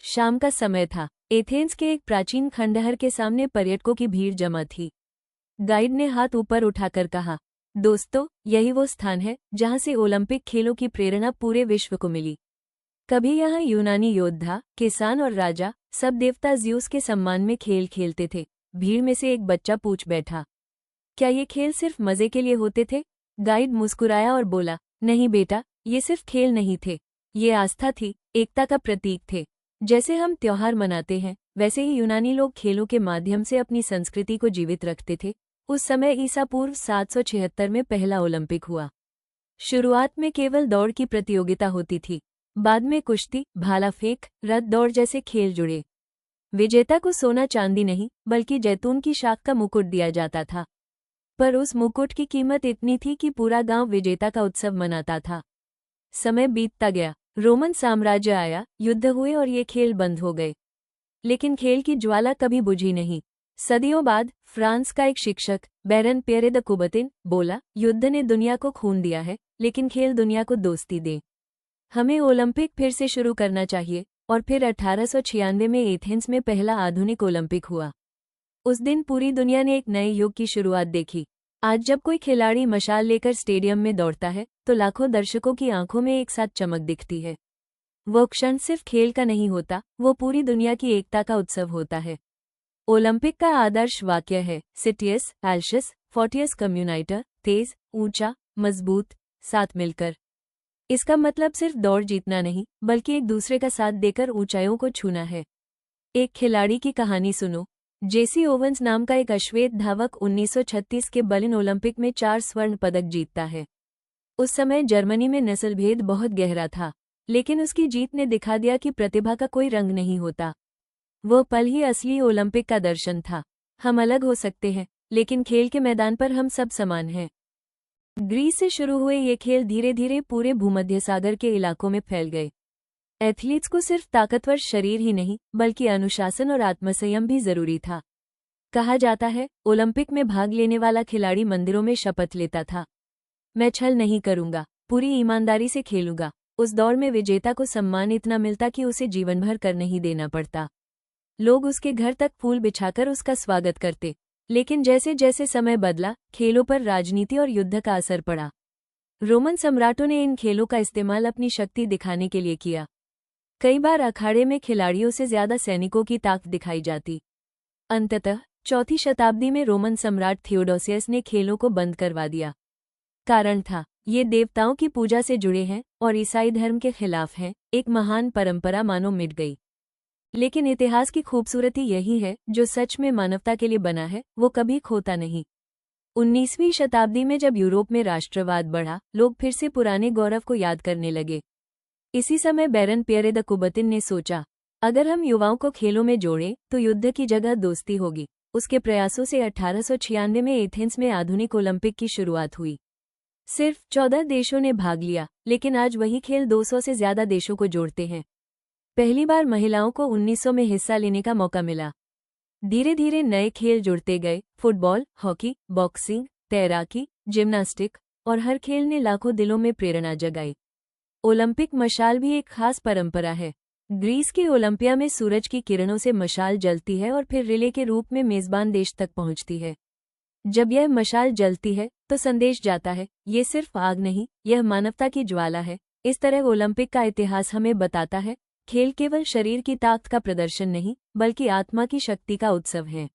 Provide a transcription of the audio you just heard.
शाम का समय था। एथेंस के एक प्राचीन खंडहर के सामने पर्यटकों की भीड़ जमा थी। गाइड ने हाथ ऊपर उठाकर कहा, दोस्तों, यही वो स्थान है जहां से ओलंपिक खेलों की प्रेरणा पूरे विश्व को मिली। कभी यहाँ यूनानी योद्धा, किसान और राजा सब देवता ज्यूस के सम्मान में खेल खेलते थे। भीड़ में से एक बच्चा पूछ बैठा, क्या ये खेल सिर्फ मजे के लिए होते थे? गाइड मुस्कुराया और बोला, नहीं बेटा, ये सिर्फ खेल नहीं थे। ये आस्था थी, एकता का प्रतीक थे। जैसे हम त्योहार मनाते हैं, वैसे ही यूनानी लोग खेलों के माध्यम से अपनी संस्कृति को जीवित रखते थे। उस समय ईसा पूर्व 776 में पहला ओलंपिक हुआ। शुरुआत में केवल दौड़ की प्रतियोगिता होती थी। बाद में कुश्ती, भाला फेंक, रथ दौड़ जैसे खेल जुड़े। विजेता को सोना चांदी नहीं, बल्कि जैतून की शाख का मुकुट दिया जाता था। पर उस मुकुट की कीमत इतनी थी कि पूरा गांव विजेता का उत्सव मनाता था। समय बीतता गया, रोमन साम्राज्य आया, युद्ध हुए और ये खेल बंद हो गए। लेकिन खेल की ज्वाला कभी बुझी नहीं। सदियों बाद फ्रांस का एक शिक्षक, बैरन पियरे द कुबर्तिन, बोला, युद्ध ने दुनिया को खून दिया है, लेकिन खेल दुनिया को दोस्ती दे। हमें ओलंपिक फिर से शुरू करना चाहिए। और फिर 1896 में एथेंस में पहला आधुनिक ओलंपिक हुआ। उस दिन पूरी दुनिया ने एक नए युग की शुरुआत देखी। आज जब कोई खिलाड़ी मशाल लेकर स्टेडियम में दौड़ता है, तो लाखों दर्शकों की आंखों में एक साथ चमक दिखती है। वो क्षण सिर्फ खेल का नहीं होता, वो पूरी दुनिया की एकता का उत्सव होता है। ओलंपिक का आदर्श वाक्य है, सिटियस, एल्शस, फोर्टियस कम्युनाइटर, तेज, ऊंचा, मजबूत, साथ मिलकर। इसका मतलब सिर्फ दौड़ जीतना नहीं, बल्कि एक दूसरे का साथ देकर ऊंचाइयों को छूना है। एक खिलाड़ी की कहानी सुनो। जेसी ओवंस नाम का एक अश्वेत धावक 1936 के बर्लिन ओलंपिक में 4 स्वर्ण पदक जीतता है। उस समय जर्मनी में नस्लभेद बहुत गहरा था, लेकिन उसकी जीत ने दिखा दिया कि प्रतिभा का कोई रंग नहीं होता। वो पल ही असली ओलंपिक का दर्शन था। हम अलग हो सकते हैं, लेकिन खेल के मैदान पर हम सब समान हैं। ग्रीस से शुरू हुए ये खेल धीरे धीरे पूरे भूमध्य सागर के इलाकों में फैल गए। एथलीट्स को सिर्फ ताकतवर शरीर ही नहीं, बल्कि अनुशासन और आत्मसंयम भी जरूरी था। कहा जाता है, ओलंपिक में भाग लेने वाला खिलाड़ी मंदिरों में शपथ लेता था, मैं छल नहीं करूंगा, पूरी ईमानदारी से खेलूंगा। उस दौड़ में विजेता को सम्मान इतना मिलता कि उसे जीवन भर कर नहीं देना पड़ता। लोग उसके घर तक फूल बिछाकर उसका स्वागत करते। लेकिन जैसे जैसे समय बदला, खेलों पर राजनीति और युद्ध का असर पड़ा। रोमन सम्राटों ने इन खेलों का इस्तेमाल अपनी शक्ति दिखाने के लिए किया। कई बार अखाड़े में खिलाड़ियों से ज्यादा सैनिकों की ताकत दिखाई जाती। अंततः 4वीं शताब्दी में रोमन सम्राट थियोडोसियस ने खेलों को बंद करवा दिया। कारण था, ये देवताओं की पूजा से जुड़े हैं और ईसाई धर्म के खिलाफ हैं। एक महान परंपरा मानो मिट गई। लेकिन इतिहास की खूबसूरती यही है, जो सच में मानवता के लिए बना है, वो कभी खोता नहीं। 19वीं शताब्दी में जब यूरोप में राष्ट्रवाद बढ़ा, लोग फिर से पुराने गौरव को याद करने लगे। इसी समय बैरन पियरे द कुबर्तिन ने सोचा, अगर हम युवाओं को खेलों में जोड़ें, तो युद्ध की जगह दोस्ती होगी। उसके प्रयासों से 1896 में एथेंस में आधुनिक ओलंपिक की शुरुआत हुई। सिर्फ 14 देशों ने भाग लिया, लेकिन आज वही खेल 200 से ज्यादा देशों को जोड़ते हैं। पहली बार महिलाओं को 1900 में हिस्सा लेने का मौका मिला। धीरे धीरे नए खेल जुड़ते गए, फुटबॉल, हॉकी, बॉक्सिंग, तैराकी, जिम्नास्टिक, और हर खेल ने लाखों दिलों में प्रेरणा जगाई। ओलंपिक मशाल भी एक खास परंपरा है। ग्रीस के ओलंपिया में सूरज की किरणों से मशाल जलती है और फिर रिले के रूप में मेजबान देश तक पहुंचती है। जब यह मशाल जलती है, तो संदेश जाता है, ये सिर्फ आग नहीं, यह मानवता की ज्वाला है। इस तरह ओलंपिक का इतिहास हमें बताता है, खेल केवल शरीर की ताकत का प्रदर्शन नहीं, बल्कि आत्मा की शक्ति का उत्सव है।